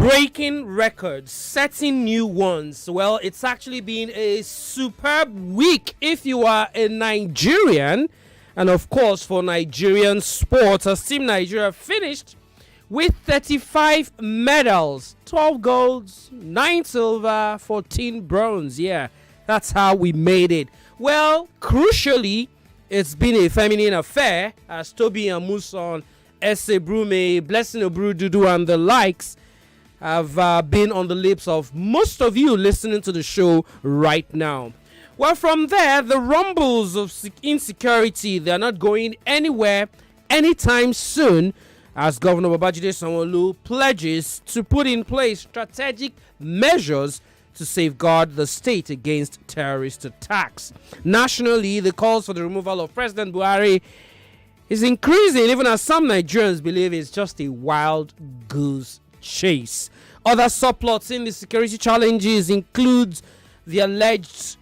breaking records, setting new ones. Well, it's actually been a superb week if you are a Nigerian. And of course, for Nigerian sports, as Team Nigeria finished with 35 medals, 12 golds, 9 silver, 14 bronze. Yeah, that's how we made it. Well, crucially, it's been a feminine affair as Toby Amuson, Egbamuno, Blessing Oburududu, and the likes have been on the lips of most of you listening to the show right now. Well, from there, the rumbles of insecurity, they're not going anywhere anytime soon, as Governor Babajide Sanwo-Olu pledges to put in place strategic measures to safeguard the state against terrorist attacks. Nationally, the calls for the removal of President Buhari is increasing, even as some Nigerians believe it's just a wild goose chase. Other subplots in the security challenges include the alleged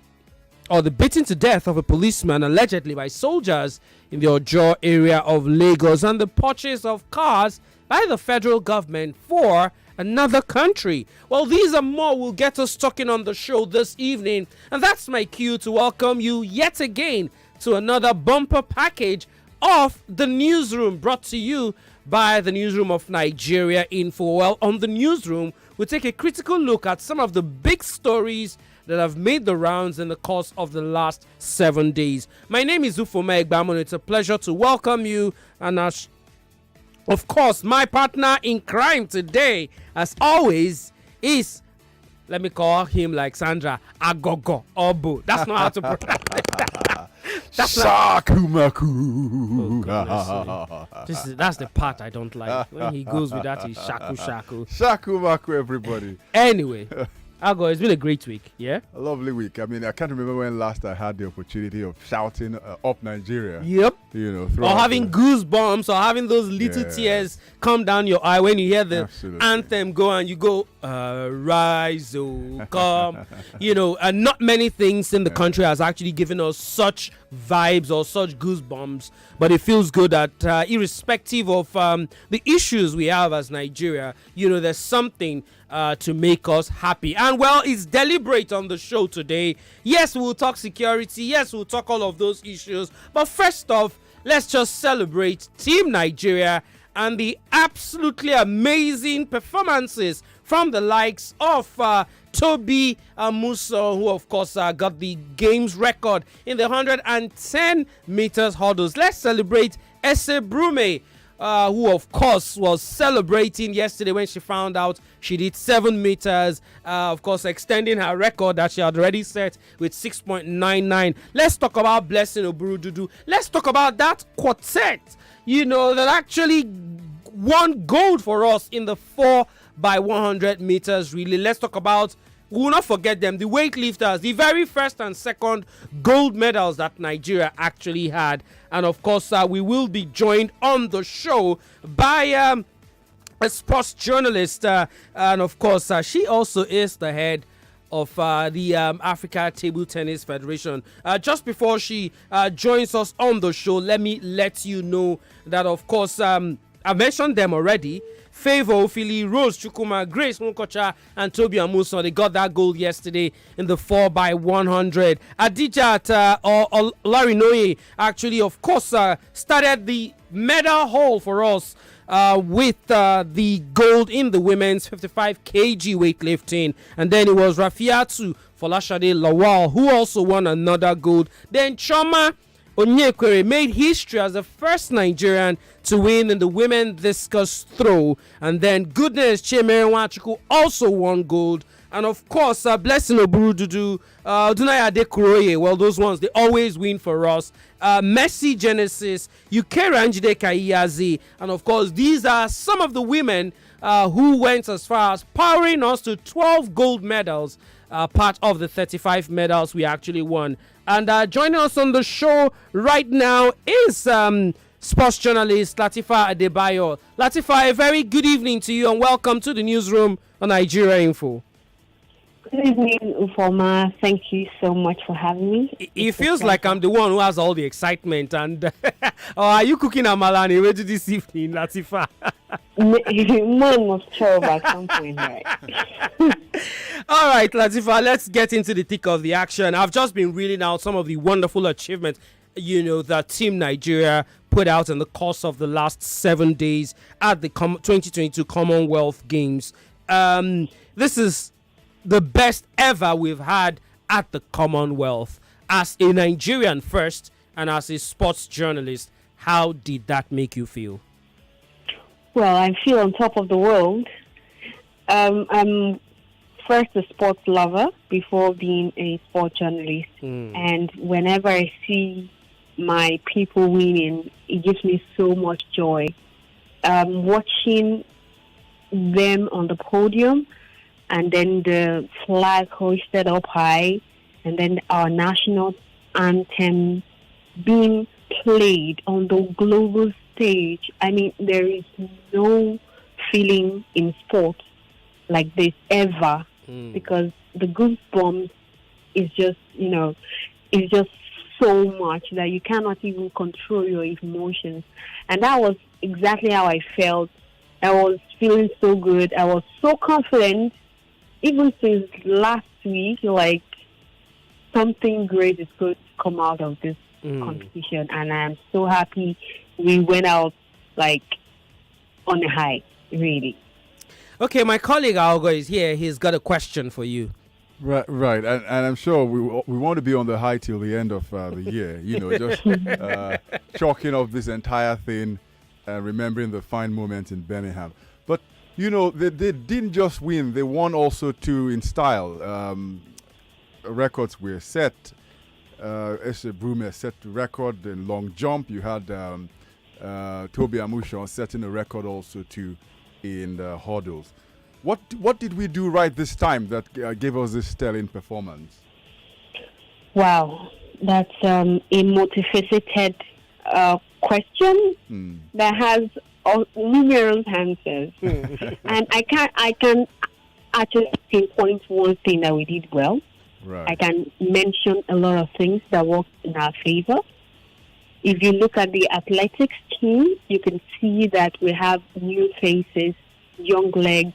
or the beating to death of a policeman allegedly by soldiers in the Oboh area of Lagos, and the purchase of cars by the federal government for another country. Well, these and more will get us talking on the show this evening, and that's my cue to welcome you yet again to another bumper package of the Newsroom, brought to you by the Newsroom of Nigeria Info. Well, on the Newsroom, we'll take a critical look at some of the big stories that have made the rounds in the course of the last 7 days. My name is Ufuoma Egbamuno. It's a pleasure to welcome you, and of course, my partner in crime today, as always, is, let me call him like Sandra, Aghogho, Oboh. That's not how to pronounce it. Shakumaku. That's the part I don't like. When he goes with that, he's shaku. Shakumaku, everybody. Anyway, Aghogho, it's been a great week, yeah? A lovely week. I mean, I can't remember when last I had the opportunity of shouting up Nigeria. Yep. You know, or having goosebumps, or having those little tears come down your eye when you hear the anthem go and you go, rise, oh, come. You know, and not many things in the country has actually given us such vibes or such goosebumps, but it feels good that irrespective of the issues we have as Nigeria, you know, there's something to make us happy. And well, it's deliberate on the show today. Yes, we'll talk security. Yes, we'll talk all of those issues. But first off, let's just celebrate Team Nigeria and the absolutely amazing performances from the likes of Toby Amuson, who of course got the game's record in the 110 meters hurdles. Let's celebrate Egbamuno, who of course was celebrating yesterday when she found out she did 7 meters, of course extending her record that she had already set with 6.99. Let's talk about Blessing Oburududu. Let's talk about that quartet, you know, that actually won gold for us in the 4x100 meters relay. Let's talk about, we will not forget them, the weightlifters, the very first and second gold medals that Nigeria actually had. And of course, we will be joined on the show by a sports journalist. And of course, she also is the head of the Africa Table Tennis Federation. Just before she joins us on the show, let me let you know that, of course, I mentioned them already. Favor Ofili, Rose Chukuma, Grace Nkocha, and Toby Amuson. They got that gold yesterday in the 4x100. Adijat Larinoye actually, of course, started the medal haul for us with the gold in the women's 55 kg weightlifting. And then it was Rafiatu Folashade Lawal who also won another gold. Then Choma Onyekwere made history as the first Nigerian to win in the women discus throw. And then Goodness Chimere Nwachukwu also won gold. And of course, Blessing Oburududu, Dunaya Adekuroye, well, those ones, they always win for us. Mercy Genesis, Ukera Njide Kaiyazi. And of course, these are some of the women who went as far as powering us to 12 gold medals, part of the 35 medals we actually won. And joining us on the show right now is sports journalist Latifa Adebayo. Latifa, a very good evening to you and welcome to the Newsroom on Nigeria Info. Good evening, Ufuoma. Thank you so much for having me. It feels like I'm the one who has all the excitement. And or are you cooking amala and ready this evening, Latifa? Man must show up at some point, right? All right, Latifa, let's get into the thick of the action. I've just been reading out some of the wonderful achievements, that Team Nigeria put out in the course of the last 7 days at the 2022 Commonwealth Games. This is the best ever we've had at the Commonwealth. As a Nigerian first and as a sports journalist, how did that make you feel? Well, I feel on top of the world. I'm first a sports lover before being a sports journalist. And whenever I see my people winning, it gives me so much joy. Watching them on the podium, and then the flag hoisted up high, and then our national anthem being played on the global stage. I mean, there is no feeling in sports like this ever, because the goosebumps is just, is just so much that you cannot even control your emotions. And that was exactly how I felt. I was feeling so good. I was so confident. Even since last week, like, something great is going to come out of this competition, and I'm so happy we went out, like, on a high, really. Okay, my colleague Aghogho is here. He's got a question for you. Right, and I'm sure we want to be on the high till the end of the year, just chalking up this entire thing and remembering the fine moments in Birmingham. But they didn't just win; they won also too in style. Records were set. Egbamuno set the record in long jump. You had Toby Amushon setting a record also too in the hurdles. What did we do right this time that gave us this sterling performance? Wow, that's a multifaceted question that has numerous answers, and I can actually pinpoint one thing that we did well. Right. I can mention a lot of things that worked in our favor. If you look at the athletics team, you can see that we have new faces, young legs,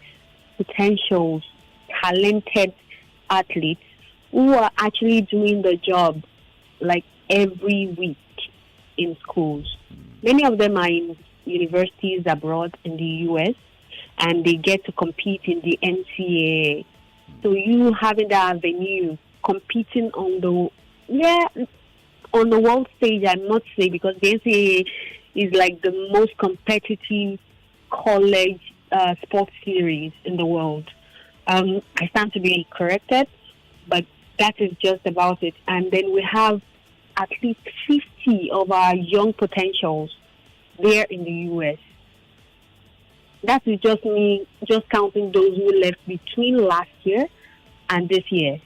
potentials, talented athletes who are actually doing the job like every week in schools. Many of them are in universities abroad in the US, and they get to compete in the NCAA. So you having that avenue, competing on the world stage, I must say, because the NCAA is like the most competitive college sports series in the world. I stand to be corrected, but that is just about it. And then we have at least 50 of our young potentials there in the US. That is just me, just counting those who left between last year and this year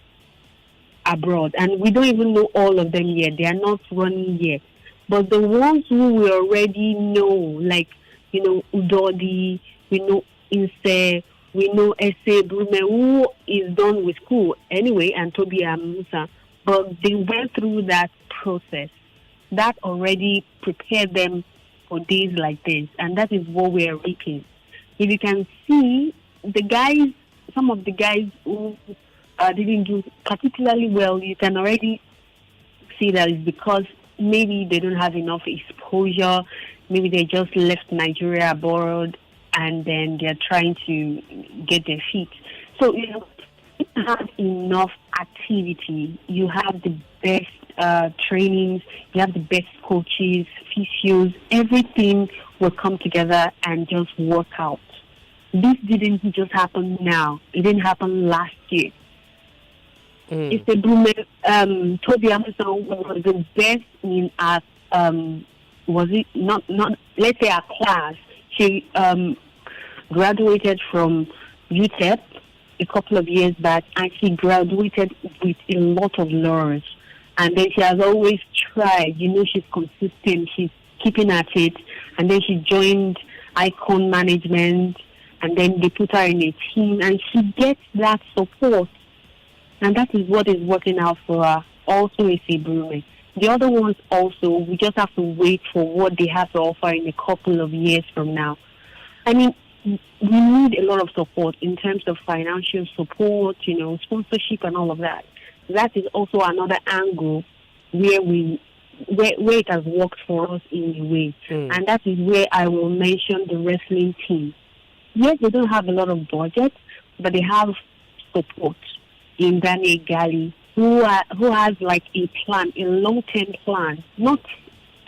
abroad. And we don't even know all of them yet. They are not running yet. But the ones who we already know, like, Udodi, we know Inse, we know Egbamuno, who is done with school anyway, and Toby Amusa. But they went through that process. That already prepared them for days like this. And that is what we are reaping. If you can see, some of the guys who didn't do particularly well, you can already see that it's because maybe they don't have enough exposure, maybe they just left Nigeria abroad, and then they're trying to get their feet. So, you have enough activity, you have the best trainings, you have the best coaches, physios, everything will come together and just work out. This didn't just happen now. It didn't happen last year. It's the Toby Amusa was the best in our, was it not, let's say our class. She graduated from UTEP a couple of years back, and she graduated with a lot of laurels. And then she has always tried, she's consistent, she's keeping at it. And then she joined Icon Management, and then they put her in a team, and she gets that support And that is what is working out for her. Also, is Brume. The other ones also, we just have to wait for what they have to offer in a couple of years from now. I mean, we need a lot of support in terms of financial support, sponsorship and all of that. That is also another angle where it has worked for us in a way. And that is where I will mention the wrestling team. Yes, they don't have a lot of budget, but they have support in Daniel Gali, who has like a plan, a long-term plan, not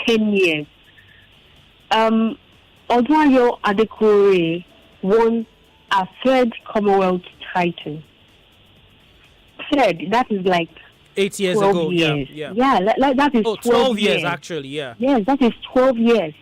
10 years. Odunayo Adekore won a third Commonwealth title. Third, that is like 8 years ago. Years. Yeah. That is 12 years actually. Yeah. Yes, that is 12 years.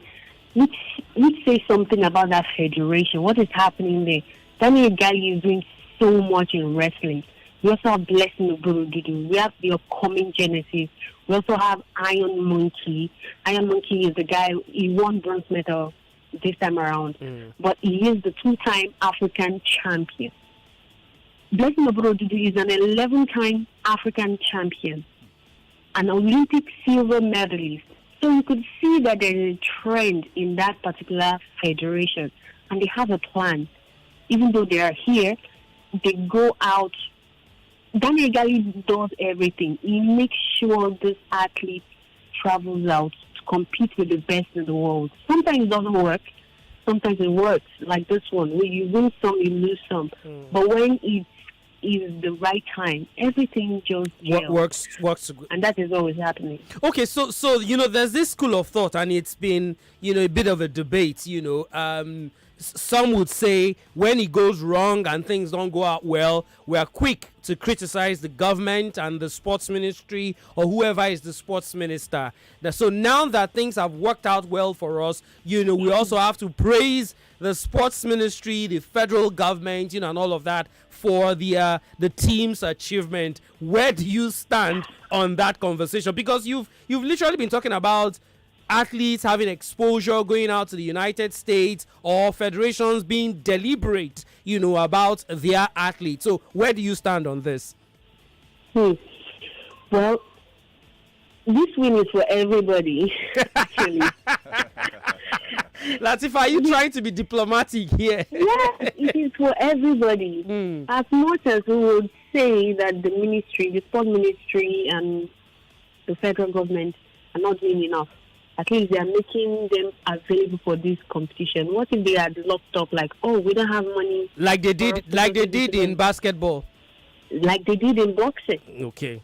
Which says something about that federation. What is happening there? Daniel Gali is doing so much in wrestling. We also have Blessing Oboh. We have the upcoming Genesis. We also have Iron Monkey. Iron Monkey is the guy, he won bronze medal this time around. But he is the 2-time African champion. Blessing Oboh is an 11-time African champion, an Olympic silver medalist. So you could see that there is a trend in that particular federation, and they have a plan. Even though they are here, they go out. Daniel Gali does everything. He makes sure this athlete travels out to compete with the best in the world. Sometimes it doesn't work. Sometimes it works, like this one, where you win some, you lose some. But when it is the right time, everything just works, and that is always happening. Okay, so there's this school of thought, and it's been a bit of a debate. Some would say when it goes wrong and things don't go out well, we are quick to criticize the government and the sports ministry or whoever is the sports minister. So now that things have worked out well for us, we also have to praise the sports ministry, the federal government, and all of that for the team's achievement. Where do you stand on that conversation? Because you've literally been talking about athletes having exposure, going out to the United States, or federations being deliberate, about their athletes. So where do you stand on this? Well, this win is for everybody, actually. Latifa, are you trying to be diplomatic here? Yes, it is for everybody. As much as we would say that the ministry, the sport ministry and the federal government are not doing enough, at least they are making them available for this competition. What if they are locked up, like, we don't have money? Like they did in basketball. Like they did in boxing. Okay.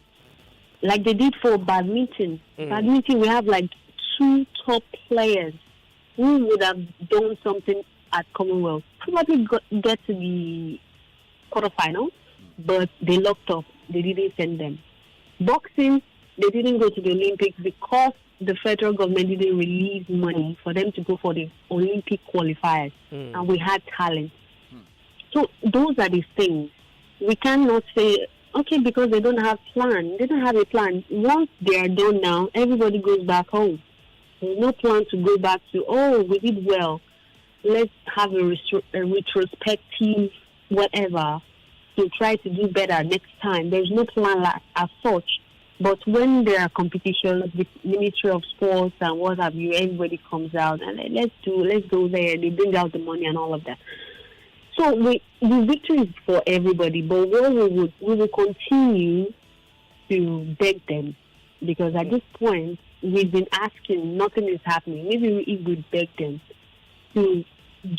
Like they did for badminton. Badminton, we have like 2 top players who would have done something at Commonwealth. Probably get to the quarterfinals, but they locked up. They didn't send them. Boxing, they didn't go to the Olympics because the federal government didn't release money for them to go for the Olympic qualifiers, and we had talent. So those are the things. We cannot say, okay, because they don't have plan. They don't have a plan. Once they are done now, everybody goes back home. There's no plan to go back to, we did well. Let's have a retrospective, whatever, to try to do better next time. There's no plan as such. But when there are competitions with Ministry of Sports and what have you, everybody comes out and let's go there. They bring out the money and all of that. So the victory is for everybody, but we will continue to beg them, because at this point we've been asking, nothing is happening. Maybe we would beg them to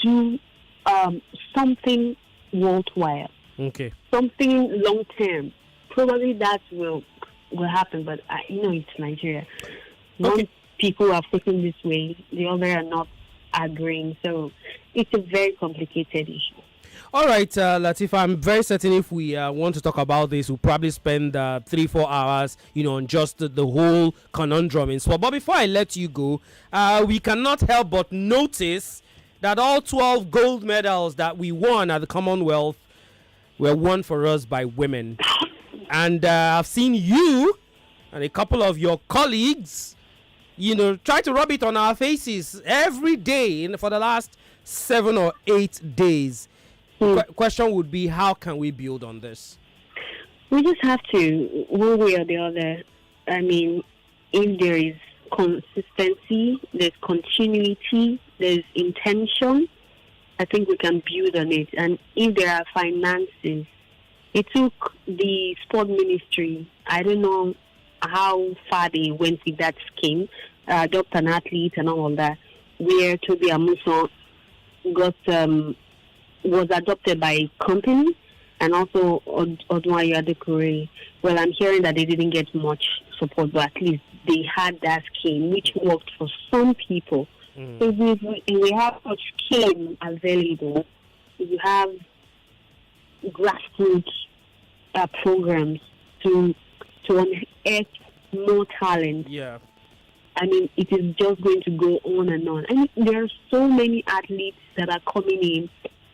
do something worthwhile, something long term. Probably that will happen, but it's Nigeria. One people are thinking this way, the other are not agreeing. So it's a very complicated issue. All right, Latifa, I'm very certain if we want to talk about this, we'll probably spend 3-4 hours, on just the whole conundrum in sport. But before I let you go, we cannot help but notice that all 12 gold medals that we won at the Commonwealth were won for us by women. And I've seen you and a couple of your colleagues, try to rub it on our faces every day for the last 7 or 8 days. Question would be, how can we build on this? We just have to, one way or the other. I mean, if there is consistency, there's continuity, there's intention, I think we can build on it. And if there are finances, it took the sport ministry, I don't know how far they went with that scheme, adopt an athlete and all of that, where Toby Amuson was adopted by a company, and also Odunwayo Adekure. Well, I'm hearing that they didn't get much support, but at least they had that scheme, which worked for some people. So if we have such scheme available, if you have grassroots programs to unearth more talent. Yeah. I mean, it is just going to go on and on. I mean, there are so many athletes that are coming in.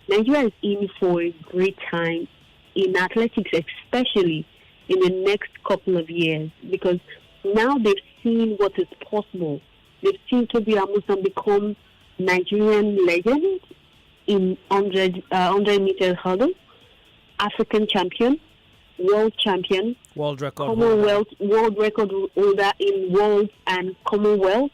Nigeria is in for a great time in athletics, especially in the next couple of years, because now they've seen what is possible. They've seen Toby Amusan become Nigerian legend in 100 meters hurdle, African champion, world champion, world record Commonwealth, world record holder in World and Commonwealth.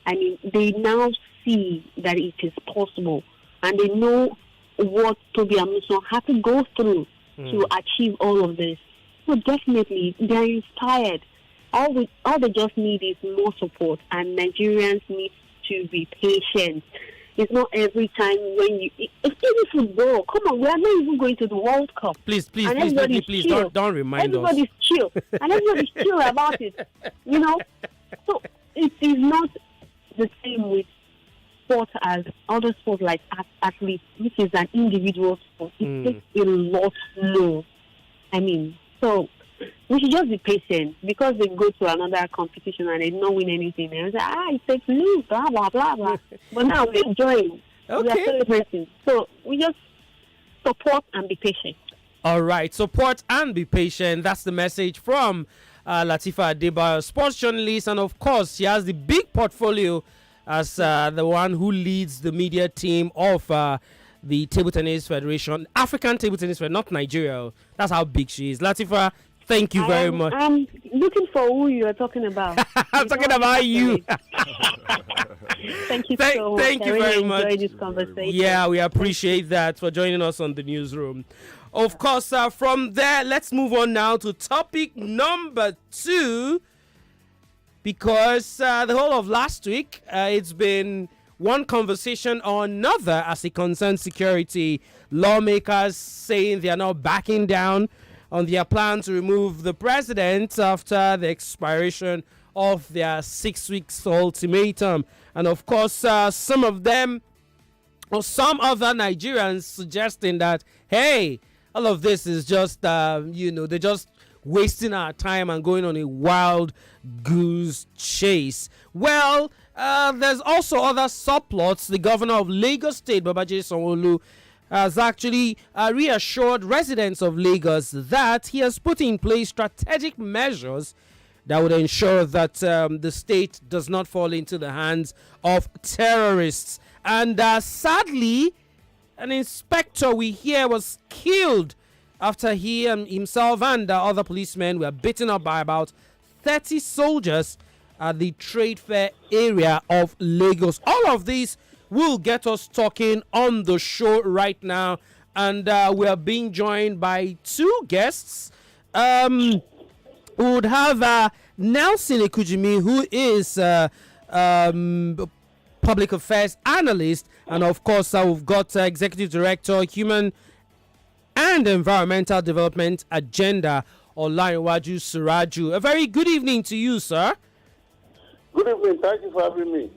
I mean, they now see that it is possible, and they know what Toby Amusan had to go through to achieve all of this. So definitely, they're inspired. All they just need is more support, and Nigerians need to be patient. It's not every time when it's even football. Come on, we are not even going to the World Cup. Please, don't remind everybody's us. Chill, and everybody's chill about it. You know, so it is not the same with sport as other sports like athletes, which is an individual sport. It takes a lot more. I mean, so we should just be patient, because they go to another competition and they don't win anything. They say, it takes lose, blah, blah, blah, blah. But now we're enjoying. Okay. We are celebrating. So we just support and be patient. All right. Support and be patient. That's the message from Latifa Adebayo, sports journalist. And of course, she has the big portfolio as the one who leads the media team of the Table Tennis Federation, African Table Tennis Federation, not Nigeria. That's how big she is. Latifa, thank you very much. I'm looking for who you are talking about. I'm talking about you. Thank you so much. Thank you I really very much. enjoyed this conversation. Yeah, we appreciate that for joining us on the newsroom. Of course, from there, let's move on now to topic number 2. Because the whole of last week, it's been one conversation or another as it concerns security. Lawmakers saying they are now backing down on their plan to remove the president after the expiration of their 6 weeks ultimatum. And of course, some of them or some other Nigerians suggesting that, hey, all of this is just, they're just wasting our time and going on a wild goose chase. Well, there's also other subplots. The governor of Lagos State, Babajide Sanwo-Olu, has actually reassured residents of Lagos that he has put in place strategic measures that would ensure that the state does not fall into the hands of terrorists. And sadly, an inspector we hear was killed after he himself and other policemen were beaten up by about 30 soldiers at the trade fair area of Lagos. All of these will get us talking on the show right now, and we are being joined by 2 guests. We would have Nelson Ekujimi, who is public affairs analyst, and of course we've got executive director human and environmental development agenda, Olaniwaju Suraju. A very good evening to you, sir. Good evening. Thank you for having me.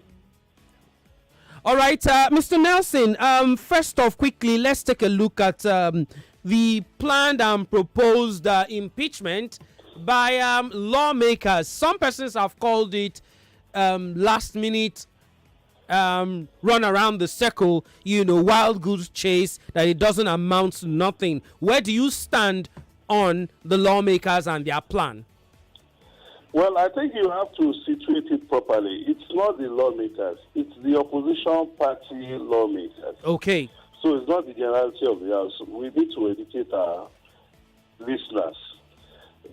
All right, Mr. Nelson, first off, quickly, let's take a look at the planned and proposed impeachment by lawmakers. Some persons have called it last minute run around the circle, wild goose chase, that it doesn't amount to nothing. Where do you stand on the lawmakers and their plan? Well, I think you have to situate it properly. It's not the lawmakers. It's the opposition party lawmakers. Okay. So it's not the generality of the House. We need to educate our listeners.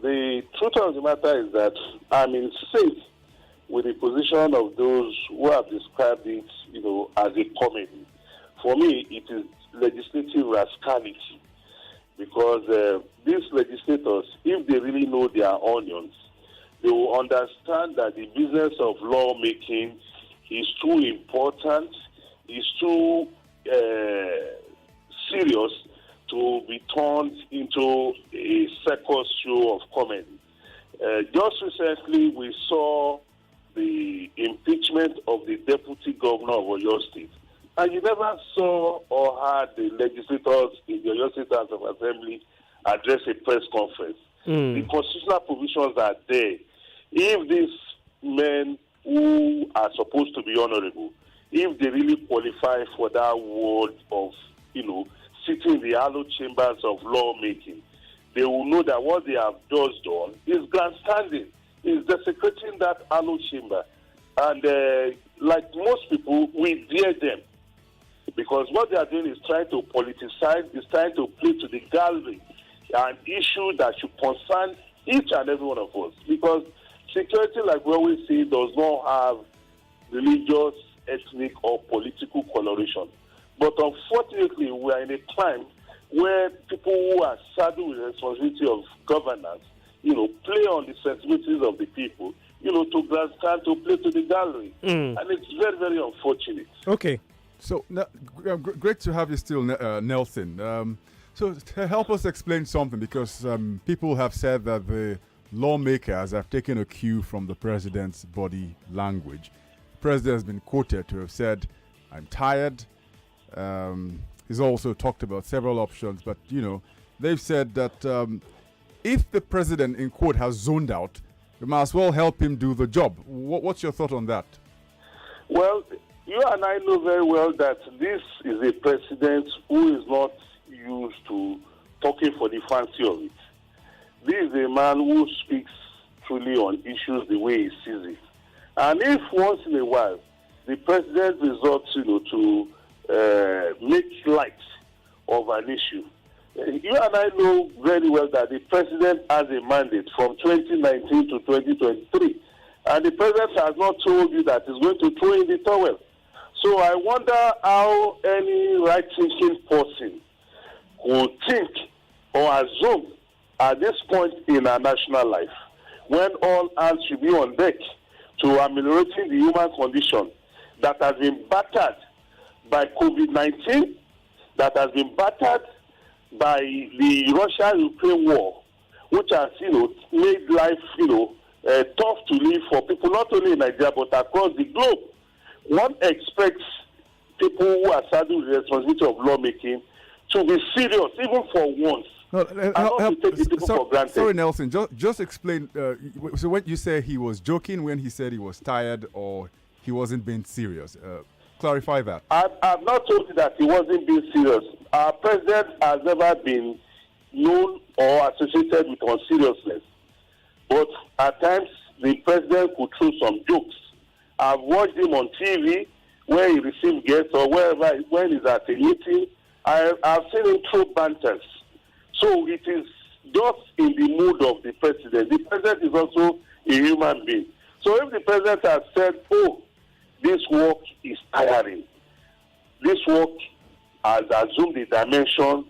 the truth of the matter is that I'm in sync with the position of those who have described it, as a comedy. For me, it is legislative rascality, because these legislators, if they really know their onions, they will understand that the business of lawmaking is too important, is too serious to be turned into a circus show of comedy. Just recently, we saw the impeachment of the deputy governor of Oyo State. And you never saw or heard the legislators in the Oyo State House of Assembly address a press conference. The constitutional provisions are there. If these men who are supposed to be honorable, if they really qualify for that word of, sitting in the hallowed chambers of lawmaking, they will know that what they have just done is grandstanding, is desecrating that hallowed chamber. And like most people, we dare them. Because what they are doing is trying to politicize, is trying to play to the gallery an issue that should concern each and every one of us. Because security, like we always say, does not have religious, ethnic, or political coloration. But unfortunately, we are in a time where people who are saddled with the responsibility of governance, play on the sensibilities of the people, to grandstand, to play to the gallery. And it's very, very unfortunate. Okay. So, great to have you still, Nelson. So, to help us explain something, because people have said that the lawmakers have taken a cue from the president's body language. The president has been quoted to have said, "I'm tired." He's also talked about several options, but, they've said that if the president, in quote, has zoned out, we might as well help him do the job. What's your thought on that? Well, you and I know very well that this is a president who is not used to talking for the fancy of it. This is a man who speaks truly on issues the way he sees it. And if once in a while the president resorts, to make light of an issue, you and I know very well that the president has a mandate from 2019 to 2023. And the president has not told you that he's going to throw in the towel. So I wonder how any right-thinking person would think or assume at this point in our national life, when all hands should be on deck to ameliorating the human condition that has been battered by COVID-19, that has been battered by the Russia-Ukraine war, which has, made life, tough to live for people, not only in Nigeria, but across the globe. One expects people who are saddled with the responsibility of lawmaking to be serious, even for once. No, not to take the people for granted. Sorry, Nelson, just explain. So when you say he was joking when he said he was tired, or he wasn't being serious? Clarify that. I've not told you that he wasn't being serious. Our president has never been known or associated with unseriousness. But at times, the president could throw some jokes. I've watched him on TV where he receives guests or wherever, when he's at a meeting. I've seen him throw banters. So it is just in the mood of the president. The president is also a human being. So if the president has said, this work is tiring, this work has assumed a dimension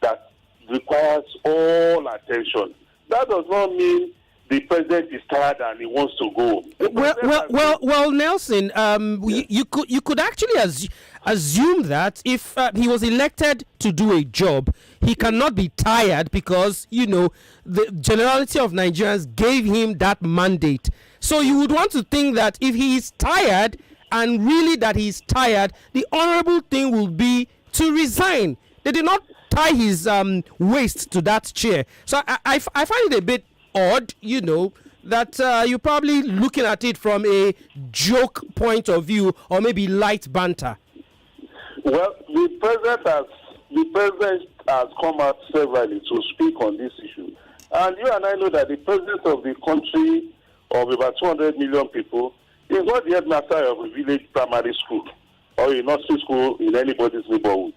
that requires all attention, that does not mean the president is tired and he wants to go. Well, Nelson, you could actually assume that if he was elected to do a job, he cannot be tired because the generality of Nigerians gave him that mandate. So you would want to think that if he is tired, and really that he's tired, the honorable thing will be to resign. They did not tie his waist to that chair. So I find it a bit odd, that you're probably looking at it from a joke point of view or maybe light banter. Well, the president has come out severally to speak on this issue. And you and I know that the president of the country of about 200 million people is not the headmaster of a village primary school or a nursery school in anybody's neighborhood.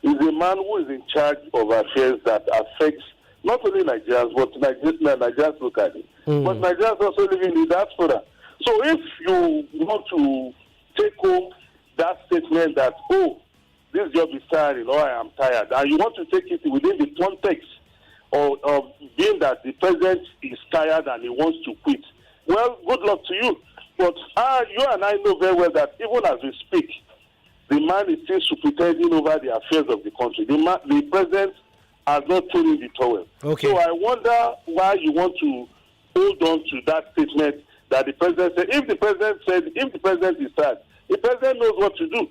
He's a man who is in charge of affairs that affects Not only Nigerians, but Nigerians locally. But Nigerians also live in the diaspora. So if you want to take home that statement that, oh, this job is tiring, or I am tired, and you want to take it within the context of being that the president is tired and he wants to quit, well, good luck to you. But you and I know very well that even as we speak, the man is still superintending over the affairs of the country. The president has not thrown in the towel. Okay. So I wonder why you want to hold on to that statement that the president said. If the president is tired, the president knows what to do.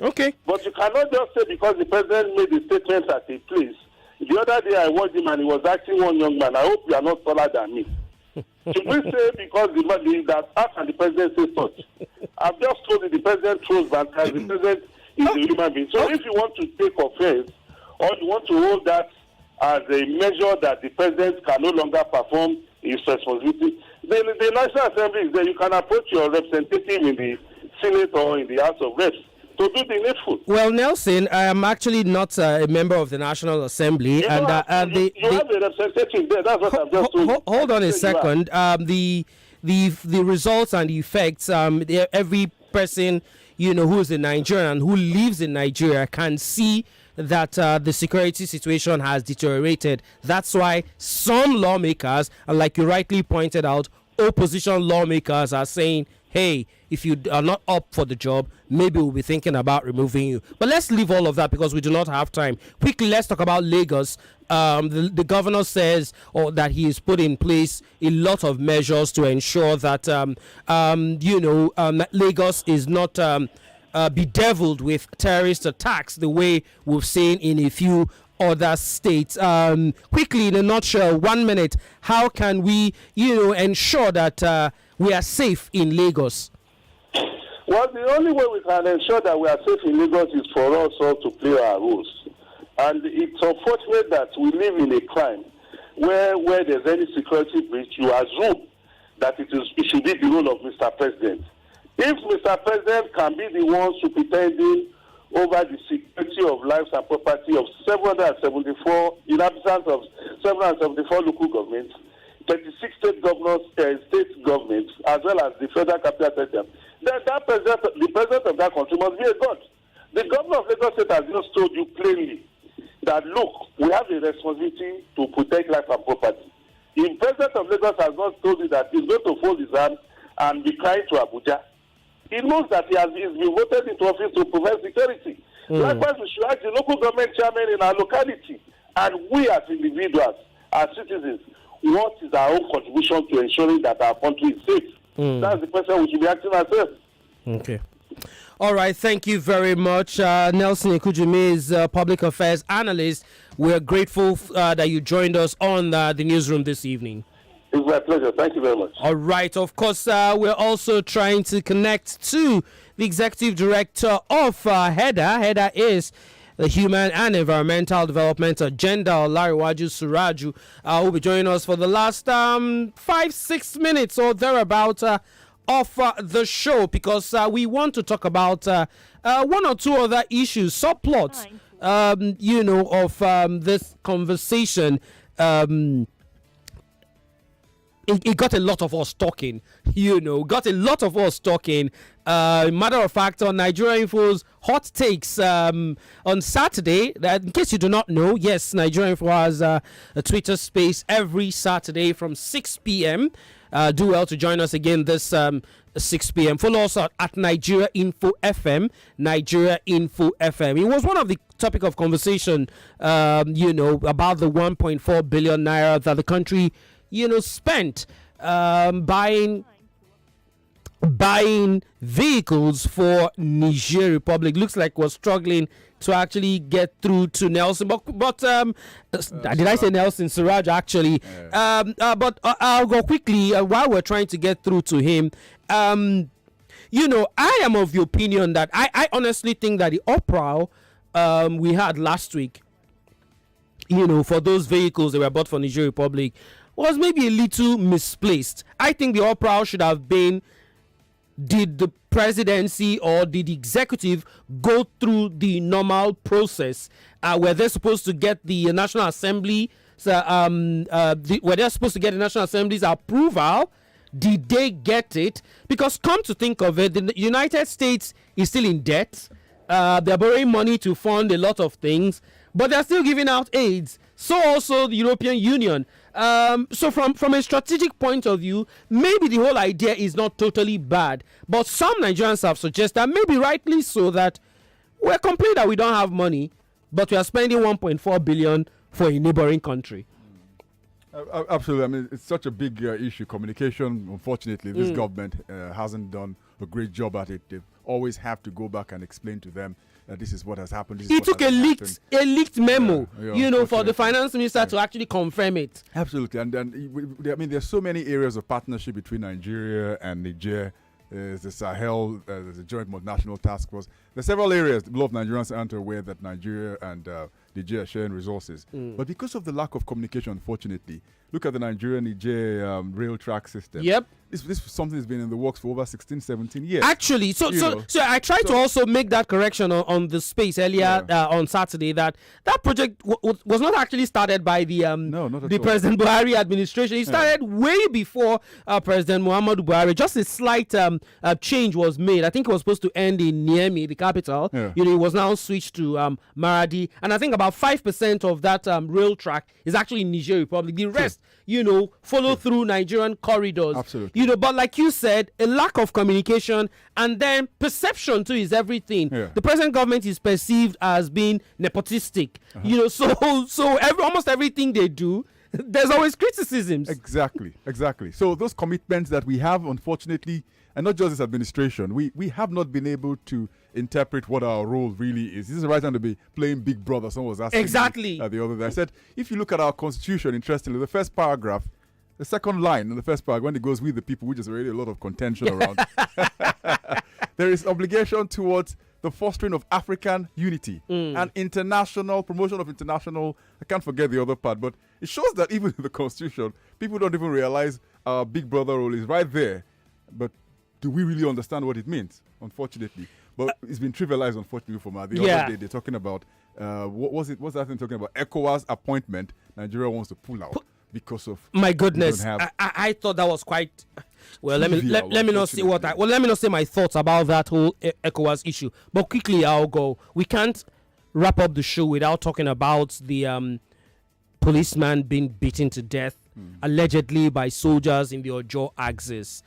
Okay. But you cannot just say because the president made the statement at a place. The other day I watched him and he was asking one young man, I hope you are not taller than me. Should we say because how can the president say such? I've just told you the president throws banters, the president is a human being. So if you want to take offense or you want to hold that as a measure that the president can no longer perform his responsibility, the National Assembly is there. You can approach your representative in the Senate or in the House of Reps to do the needful. Well, Nelson, I am actually not a member of the National Assembly, You have a representative there. That's what I've just told you. Hold on a second. The results and the effects. Every person who is in Nigeria and who lives in Nigeria can see that the security situation has deteriorated. That's why some lawmakers, and like you rightly pointed out, opposition lawmakers are saying, hey, if you are not up for the job, maybe we'll be thinking about removing you. But let's leave all of that because we do not have time. Quickly, let's talk about Lagos. The governor says that he has put in place a lot of measures to ensure that, Lagos is not bedeviled with terrorist attacks the way we've seen in a few other states. Quickly, in a nutshell, 1 minute, how can we, ensure that we are safe in Lagos? Well, the only way we can ensure that we are safe in Lagos is for us all to play our roles. And it's unfortunate that we live in a crime where there's any security breach, you assume that it should be the role of Mr. President. If Mr. President can be the one superintending over the security of lives and property of 774 inhabitants of 774 local governments, 36 state governments, as well as the federal capital territory, then the president of that country must be a god. The governor of Lagos State has just told you plainly that, look, we have a responsibility to protect life and property. The president of Lagos has not told you that he's going to fold his arms and be crying to Abuja. He knows that he's been voted into office to provide security. Likewise, we should ask the local government chairman in our locality, and we as individuals, as citizens, what is our own contribution to ensuring that our country is safe? That's the question we should be asking ourselves. Okay. All right. Thank you very much. Nelson Ekujimi is public affairs analyst. We're grateful that you joined us on the newsroom this evening. It's my pleasure. Thank you very much. All right. Of course, we're also trying to connect to the executive director of HEDA. HEDA is the Human and Environmental Development Agenda, Olariwaju Suraju, who will be joining us for the last 5-6 minutes or thereabout of the show, because we want to talk about one or two other issues, subplots, of this conversation. It got a lot of us talking, matter of fact, on Nigeria Info's Hot Takes on Saturday, in case you do not know, yes, Nigeria Info has a Twitter space every Saturday from 6 p.m. Do well to join us again this 6 p.m. Follow us at Nigeria Info FM, Nigeria Info FM. It was one of the topic of conversation, about the 1.4 billion naira that the country spent buying vehicles for Niger Republic. Looks like we're struggling to actually get through to Nelson, but did I say Nelson? Suraj, actually. But I'll go quickly while we're trying to get through to him. I am of the opinion that I honestly think that the uproar we had last week, for those vehicles that were bought for Niger Republic, was maybe a little misplaced. I think the uproar should have been, did the presidency or did the executive go through the normal process? Were they supposed to get the National Assembly were they supposed to get the National Assembly's approval? Did they get it? Because come to think of it, the United States is still in debt. They're borrowing money to fund a lot of things, but they're still giving out aids. So also the European Union. So from a strategic point of view, maybe the whole idea is not totally bad. But some Nigerians have suggested, maybe rightly so, that we're complaining that we don't have money, but we are spending 1.4 billion for a neighboring country. Absolutely. I mean, it's such a big issue. Communication, unfortunately, this government hasn't done a great job at it. They always have to go back and explain to them that this is what has happened. He took a leaked memo, for the finance minister to actually confirm it. Absolutely. And I mean, there's so many areas of partnership between Nigeria and Niger. There's the Sahel, there's the Joint Multinational Task Force. There's several areas. A lot of Nigerians aren't aware that Nigeria and Niger are sharing resources. But because of the lack of communication, unfortunately, look at the Nigeria-Niger rail track system. Yep. This is something that's been in the works for over 16, 17 years. Actually, so I tried to also make that correction on the space earlier on Saturday that project was not actually started by the President Buhari administration. It started way before President Muhammadu Buhari. Just a slight change was made. I think it was supposed to end in Niamey, the capital. Yeah. It was now switched to Maradi, and I think about 5% of that rail track is actually in Niger Republic. The rest, follow through Nigerian corridors. Absolutely. But like you said, a lack of communication and then perception too is everything. Yeah. The present government is perceived as being nepotistic. So almost everything they do, there's always criticisms. Exactly. So those commitments that we have, unfortunately, and not just this administration, we have not been able to interpret what our role really is. This is the right time to be playing Big Brother. Someone was asking me the other day. I said, if you look at our constitution, interestingly, the first paragraph, the second line in the first paragraph, when it goes with the people, which is already a lot of contention around, there is obligation towards the fostering of African unity and international promotion of international. I can't forget the other part, but it shows that even in the constitution, people don't even realize our Big Brother role is right there. But do we really understand what it means? Unfortunately, but it's been trivialized. Unfortunately, for the other day, they're talking about what's that thing talking about? ECOWAS appointment. Nigeria wants to pull out. Because of my goodness, I thought that was quite well. Let me not say my thoughts about that whole ECOWAS issue. But quickly, I'll go. We can't wrap up the show without talking about the policeman being beaten to death allegedly by soldiers in the Oboh axis.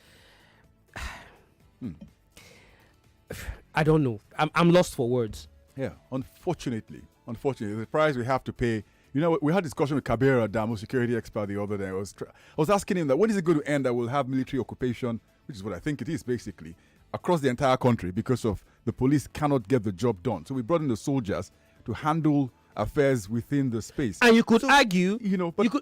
I don't know. I'm lost for words. Yeah, unfortunately, the price we have to pay. We had a discussion with Kabir Adamu, security expert, the other day. I was asking him that when is it going to end that we'll have military occupation, which is what I think it is basically, across the entire country because of the police cannot get the job done. So we brought in the soldiers to handle affairs within the space. And you could argue,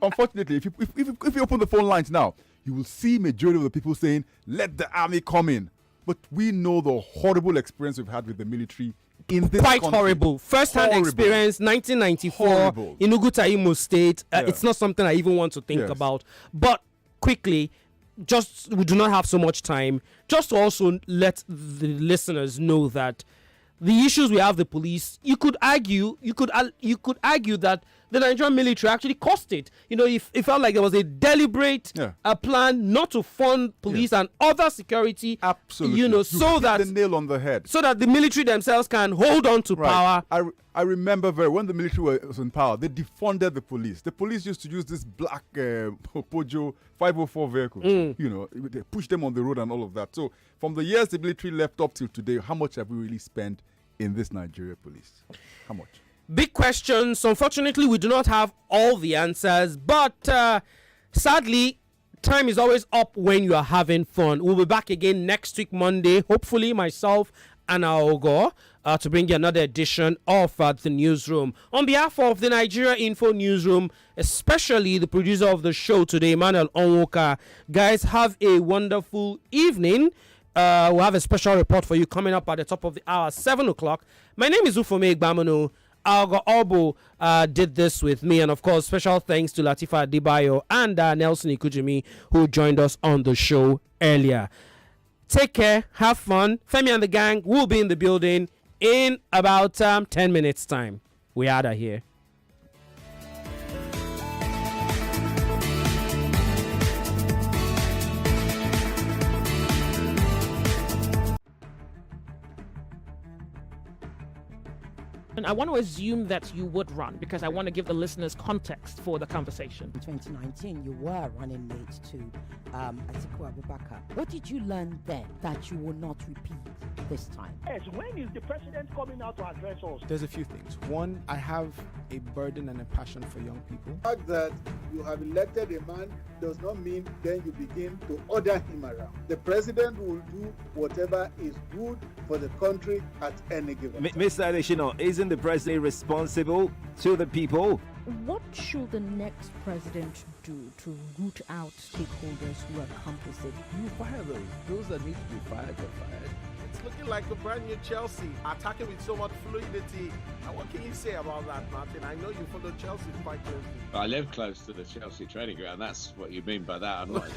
unfortunately, if you open the phone lines now, you will see majority of the people saying, "Let the army come in." But we know the horrible experience we've had with the military. Quite horrible. First-hand experience, 1994, in Uguta, Imo State. It's not something I even want to think about. But quickly, we do not have so much time. Just to also let the listeners know that the issues we have with the police, you could argue that the Nigerian military actually cost it. It felt like there was a deliberate plan not to fund police and other security. Absolutely. So that the nail on the head. So that the military themselves can hold on to power. I remember when the military was in power, they defunded the police. The police used to use this black Peugeot 504 vehicle. They pushed them on the road and all of that. So from the years the military left up till today, how much have we really spent in this Nigeria police? How much? Big questions. Unfortunately, we do not have all the answers, but sadly, time is always up when you are having fun. We'll be back again next week, Monday, hopefully myself and Aghogho, to bring you another edition of the Newsroom. On behalf of the Nigeria Info Newsroom, especially the producer of the show today, Emmanuel Onwoka, guys, have a wonderful evening. We'll have a special report for you coming up at the top of the hour, 7 o'clock. My name is Ufuoma Egbamuno. Oboh did this with me, and of course special thanks to Latifa Adebayo and Nelson Ikujimi, who joined us on the show earlier. Take care, have fun. Femi and the gang will be in the building in about 10 minutes time. We out of here. And I want to assume that you would run because I want to give the listeners context for the conversation. In 2019, you were running mate to Atiku Abubakar. What did you learn then that you will not repeat this time? Yes, when is the president coming out to address us? There's a few things. One, I have a burden and a passion for young people. The fact that you have elected a man does not mean then you begin to order him around. The president will do whatever is good for the country at any given time. Mr. Adeshino, isn't the president responsible to the people? What should the next president do to root out stakeholders who are complicit? You fire those. Those that need to be fired are fired. It's looking like a brand new Chelsea, attacking with so much fluidity. And what can you say about that, Martin? I know you follow Chelsea quite closely. I live close to the Chelsea training ground. That's what you mean by that. I'm not.